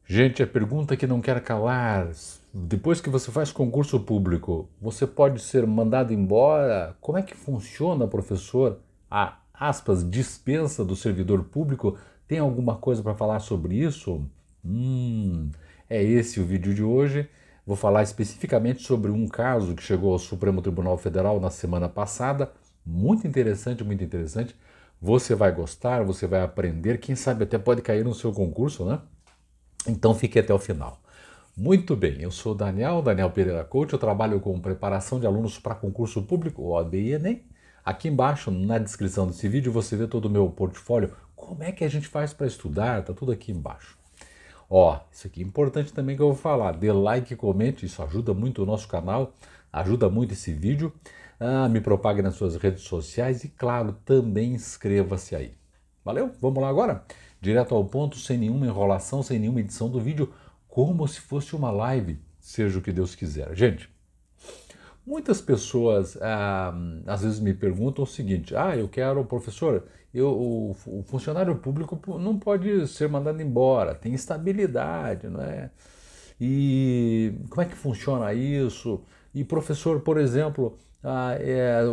Gente, a pergunta que não quer calar. Depois que você faz concurso público, você pode ser mandado embora? Como é que funciona, professor? A, aspas, dispensa do servidor público? Tem alguma coisa para falar sobre isso? É esse o vídeo de hoje. Vou falar especificamente sobre um caso que chegou ao Supremo Tribunal Federal na semana passada. Muito interessante, muito interessante. Você vai gostar, você vai aprender, quem sabe até pode cair no seu concurso, né? Então fique até o final. Muito bem, eu sou Daniel Pereira Coach, eu trabalho com preparação de alunos para concurso público, OAB e Enem. Aqui embaixo, na descrição desse vídeo, você vê todo o meu portfólio. Como é que a gente faz para estudar? Tá tudo aqui embaixo. Ó, isso aqui é importante também que eu vou falar. Dê like, comente, isso ajuda muito o nosso canal, ajuda muito esse vídeo. Me propague nas suas redes sociais e, claro, também inscreva-se aí. Valeu? Vamos lá agora? Direto ao ponto, sem nenhuma enrolação, sem nenhuma edição do vídeo, como se fosse uma live, seja o que Deus quiser. Gente, muitas pessoas às vezes me perguntam o seguinte: eu quero, professor, o funcionário público não pode ser mandado embora, tem estabilidade, não é? E como é que funciona isso? E professor, por exemplo,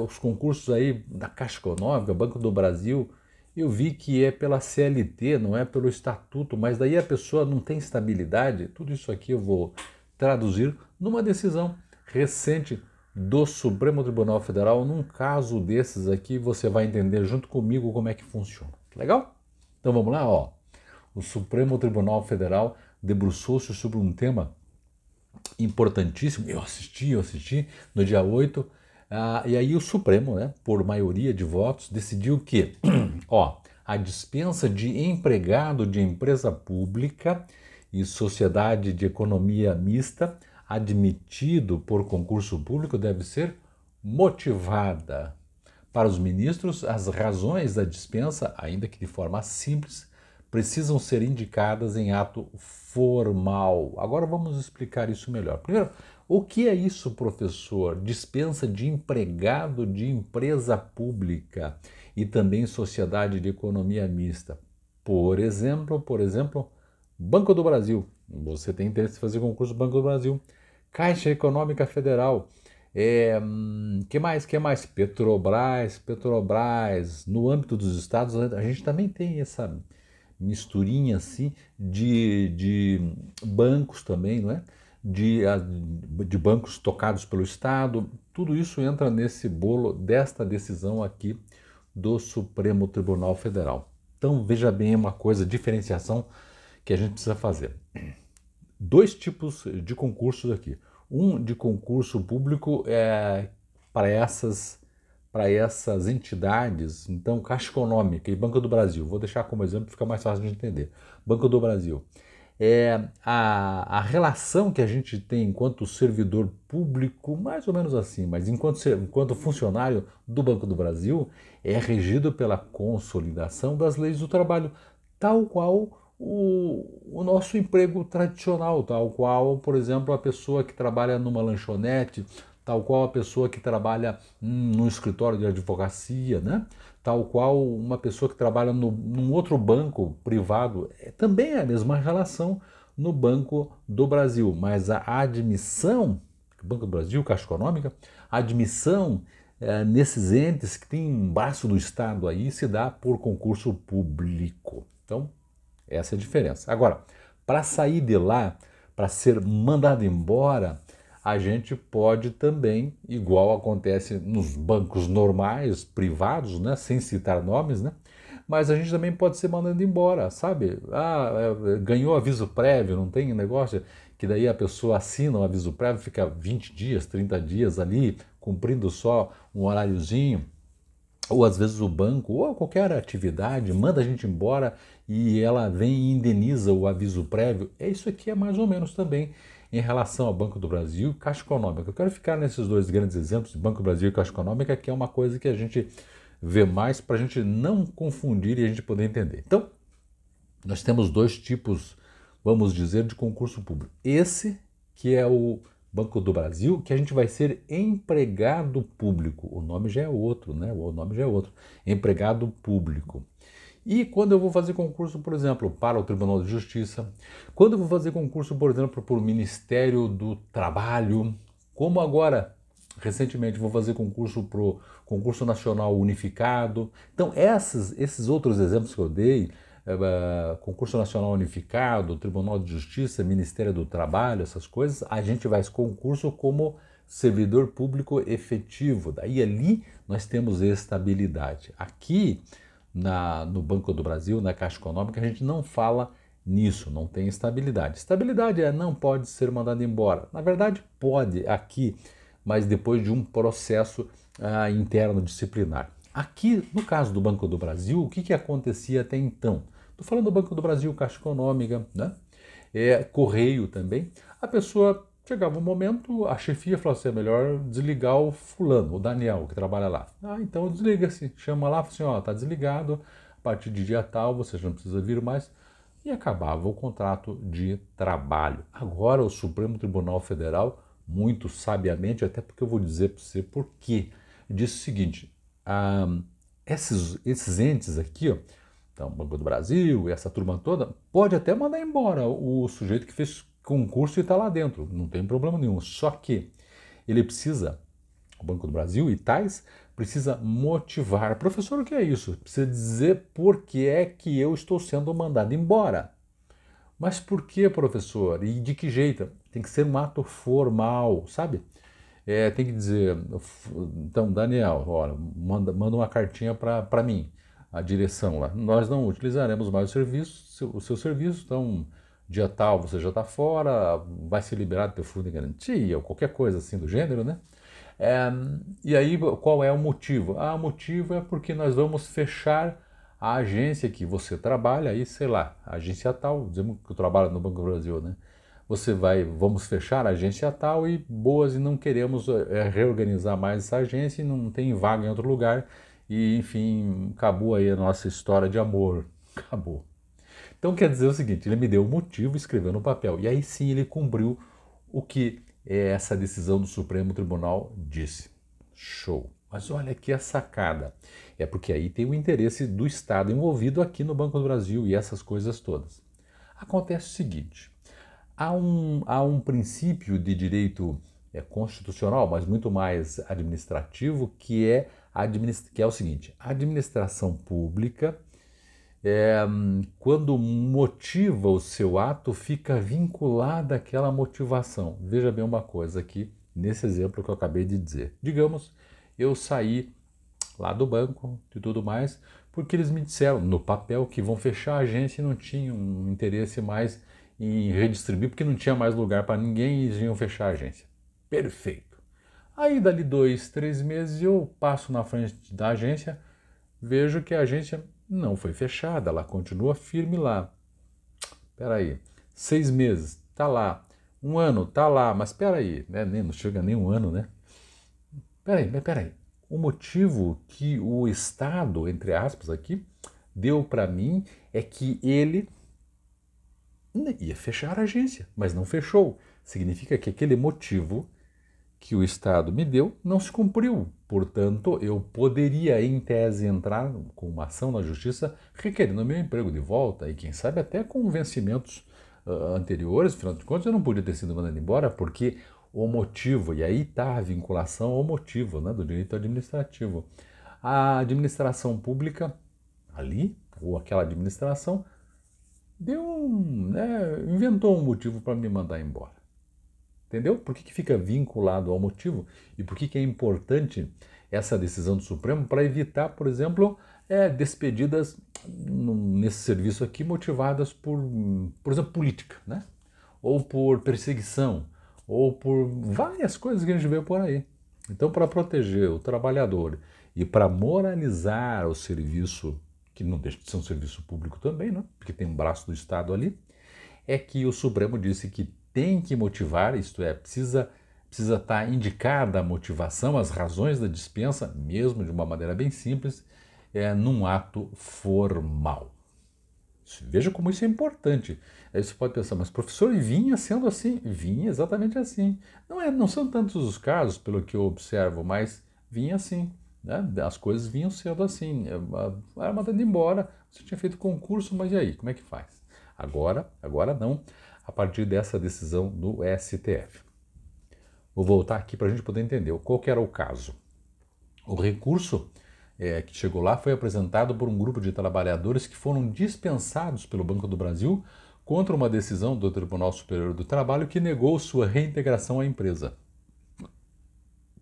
os concursos aí da Caixa Econômica, Banco do Brasil, eu vi que é pela CLT, não é pelo estatuto, mas daí a pessoa não tem estabilidade. Tudo isso aqui eu vou traduzir numa decisão recente do Supremo Tribunal Federal. Num caso desses aqui, você vai entender junto comigo como é que funciona. Legal? Então vamos lá, ó. O Supremo Tribunal Federal debruçou-se sobre um tema importantíssimo. Eu assisti no dia 8. E aí o Supremo, né, por maioria de votos, decidiu que ó, a dispensa de empregado de empresa pública e sociedade de economia mista admitido por concurso público deve ser motivada. Para os ministros, as razões da dispensa, ainda que de forma simples, precisam ser indicadas em ato formal. Agora vamos explicar isso melhor. Primeiro, o que é isso, professor? Dispensa de empregado de empresa pública e também sociedade de economia mista. Por exemplo, Banco do Brasil. Você tem interesse em fazer concurso do Banco do Brasil. Caixa Econômica Federal. Que mais? Que mais? Petrobras. No âmbito dos estados, a gente também tem essa misturinha assim de bancos também, não é? De bancos tocados pelo Estado. Tudo isso entra nesse bolo desta decisão aqui do Supremo Tribunal Federal. Então veja bem uma coisa, diferenciação que a gente precisa fazer. Dois tipos de concursos aqui. Um de concurso público para essas entidades, então Caixa Econômica e Banco do Brasil. Vou deixar como exemplo, fica mais fácil de entender. Banco do Brasil. A relação que a gente tem enquanto servidor público, mais ou menos assim, mas enquanto funcionário do Banco do Brasil, é regido pela consolidação das leis do trabalho, tal qual o nosso emprego tradicional, tal qual, por exemplo, a pessoa que trabalha numa lanchonete, tal qual a pessoa que trabalha num escritório de advocacia, né? Tal qual uma pessoa que trabalha num outro banco privado, também é a mesma relação no Banco do Brasil, mas a admissão, Banco do Brasil, Caixa Econômica, a admissão nesses entes que tem um braço do Estado aí se dá por concurso público. Então, essa é a diferença. Agora, para sair de lá, para ser mandado embora, a gente pode também, igual acontece nos bancos normais, privados, né, sem citar nomes, né, mas a gente também pode ser mandado embora, sabe? Ganhou aviso prévio, não tem negócio que daí a pessoa assina o aviso prévio, fica 20 dias, 30 dias ali, cumprindo só um horáriozinho, ou às vezes o banco, ou qualquer atividade, manda a gente embora e ela vem e indeniza o aviso prévio. Isso aqui é mais ou menos também em relação ao Banco do Brasil e Caixa Econômica. Eu quero ficar nesses dois grandes exemplos, Banco do Brasil e Caixa Econômica, que é uma coisa que a gente vê mais para a gente não confundir e a gente poder entender. Então, nós temos dois tipos, vamos dizer, de concurso público. Esse, que é o Banco do Brasil, que a gente vai ser empregado público. O nome já é outro, né? O nome já é outro. Empregado público. E quando eu vou fazer concurso, por exemplo, para o Tribunal de Justiça, quando eu vou fazer concurso, por exemplo, para o Ministério do Trabalho, como agora, recentemente, vou fazer concurso para o Concurso Nacional Unificado. Então, esses outros exemplos que eu dei, Concurso Nacional Unificado, Tribunal de Justiça, Ministério do Trabalho, essas coisas, a gente vai esse concurso como servidor público efetivo. Daí ali nós temos estabilidade. Aqui no Banco do Brasil, na Caixa Econômica, a gente não fala nisso, não tem estabilidade. Estabilidade não pode ser mandado embora. Na verdade, pode aqui, mas depois de um processo interno disciplinar. Aqui, no caso do Banco do Brasil, o que acontecia até então? Estou falando do Banco do Brasil, Caixa Econômica, né? Correio também. A pessoa chegava um momento, a chefia falou assim, é melhor desligar o fulano, o Daniel, que trabalha lá. Então desliga-se, chama lá, fala assim, ó, tá desligado, a partir de dia tal, você já não precisa vir mais. E acabava o contrato de trabalho. Agora o Supremo Tribunal Federal, muito sabiamente, até porque eu vou dizer para você por quê, disse o seguinte, esses entes aqui, ó, então, o Banco do Brasil, essa turma toda, pode até mandar embora o sujeito que fez concurso e está lá dentro, não tem problema nenhum. Só que ele precisa, o Banco do Brasil e tais, precisa motivar. Professor, o que é isso? Precisa dizer por que é que eu estou sendo mandado embora. Mas por que, professor? E de que jeito? Tem que ser um ato formal, sabe? Tem que dizer, então, Daniel, olha, manda uma cartinha para mim, a direção lá. Nós não utilizaremos mais o seu serviço, então, dia tal você já está fora, vai ser liberado teu fundo de garantia, ou qualquer coisa assim do gênero, né? E aí, qual é o motivo? O motivo é porque nós vamos fechar a agência que você trabalha, aí, sei lá, a agência tal, dizemos que eu trabalho no Banco do Brasil, né? Vamos fechar a agência tal e não queremos reorganizar mais essa agência e não tem vaga em outro lugar e, enfim, acabou aí a nossa história de amor, acabou. Então quer dizer o seguinte, ele me deu o motivo, escreveu no papel e aí sim ele cumpriu o que essa decisão do Supremo Tribunal disse. Show! Mas olha aqui a sacada, é porque aí tem o interesse do Estado envolvido aqui no Banco do Brasil e essas coisas todas. Acontece o seguinte, há um princípio de direito constitucional, mas muito mais administrativo, que é o seguinte, a administração pública, quando motiva o seu ato, fica vinculada àquela motivação. Veja bem uma coisa aqui, nesse exemplo que eu acabei de dizer. Digamos, eu saí lá do banco e tudo mais, porque eles me disseram no papel que vão fechar a agência e não tinham interesse mais em redistribuir, porque não tinha mais lugar para ninguém e eles iam fechar a agência. Perfeito. Aí, dali 2, 3 meses, eu passo na frente da agência, vejo que a agência não foi fechada, ela continua firme lá. Espera aí, 6 meses, tá lá. 1 ano, tá lá, mas espera aí, né? Não chega nem 1 ano, né? Espera aí. O motivo que o Estado, entre aspas aqui, deu para mim é que ele ia fechar a agência, mas não fechou. Significa que aquele motivo que o Estado me deu não se cumpriu. Portanto, eu poderia, em tese, entrar com uma ação na Justiça requerendo meu emprego de volta e, quem sabe, até com vencimentos anteriores. Afinal de contas, eu não podia ter sido mandado embora porque o motivo, e aí está a vinculação ao motivo, né, do direito administrativo. A administração pública, ali, ou aquela administração, inventou um motivo para me mandar embora. Entendeu? Por que fica vinculado ao motivo? E por que é importante essa decisão do Supremo para evitar, por exemplo, despedidas nesse serviço aqui motivadas por exemplo, política, né? Ou por perseguição, ou por várias coisas que a gente vê por aí. Então, para proteger o trabalhador e para moralizar o serviço, que não deixa de ser um serviço público também, né? Porque tem um braço do Estado ali, é que o Supremo disse que tem que motivar, isto é, precisa estar indicada a motivação, as razões da dispensa, mesmo de uma maneira bem simples, num ato formal. Veja como isso é importante. Aí você pode pensar, mas professor, vinha sendo assim? Vinha exatamente assim. Não são tantos os casos, pelo que eu observo, mas vinha assim. né? As coisas vinham sendo assim, era mandando embora, você tinha feito concurso, mas e aí, como é que faz? Agora não, a partir dessa decisão do STF. Vou voltar aqui para a gente poder entender qual que era o caso. O recurso que chegou lá foi apresentado por um grupo de trabalhadores que foram dispensados pelo Banco do Brasil contra uma decisão do Tribunal Superior do Trabalho que negou sua reintegração à empresa.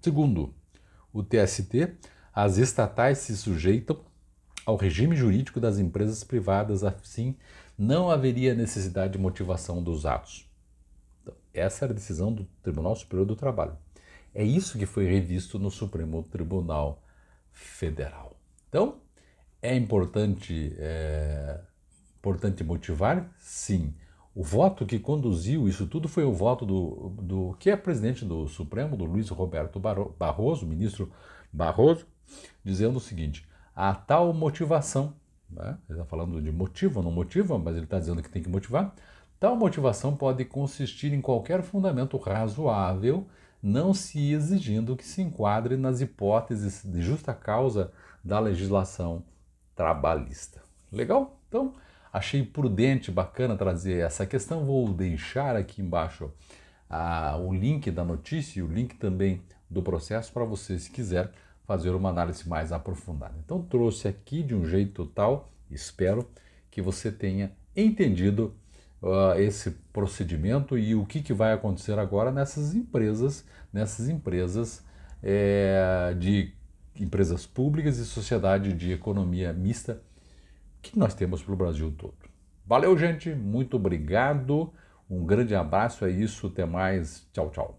Segundo o TST, as estatais se sujeitam ao regime jurídico das empresas privadas, assim não haveria necessidade de motivação dos atos. Então, essa era a decisão do Tribunal Superior do Trabalho. É isso que foi revisto no Supremo Tribunal Federal. Então, é importante motivar? Sim. O voto que conduziu isso tudo foi o voto do que é presidente do Supremo, do Luiz Roberto Barroso, ministro Barroso, dizendo o seguinte: a tal motivação, né? Ele está falando de motiva ou não motiva, mas ele está dizendo que tem que motivar, tal motivação pode consistir em qualquer fundamento razoável, não se exigindo que se enquadre nas hipóteses de justa causa da legislação trabalhista. Legal? Então, achei prudente, bacana trazer essa questão. Vou deixar aqui embaixo o link da notícia e o link também do processo para você, se quiser, fazer uma análise mais aprofundada. Então, trouxe aqui de um jeito tal, espero que você tenha entendido esse procedimento e o que vai acontecer agora nessas empresas de empresas públicas e sociedade de economia mista que nós temos para o Brasil todo. Valeu, gente, muito obrigado, um grande abraço, é isso, até mais, tchau, tchau.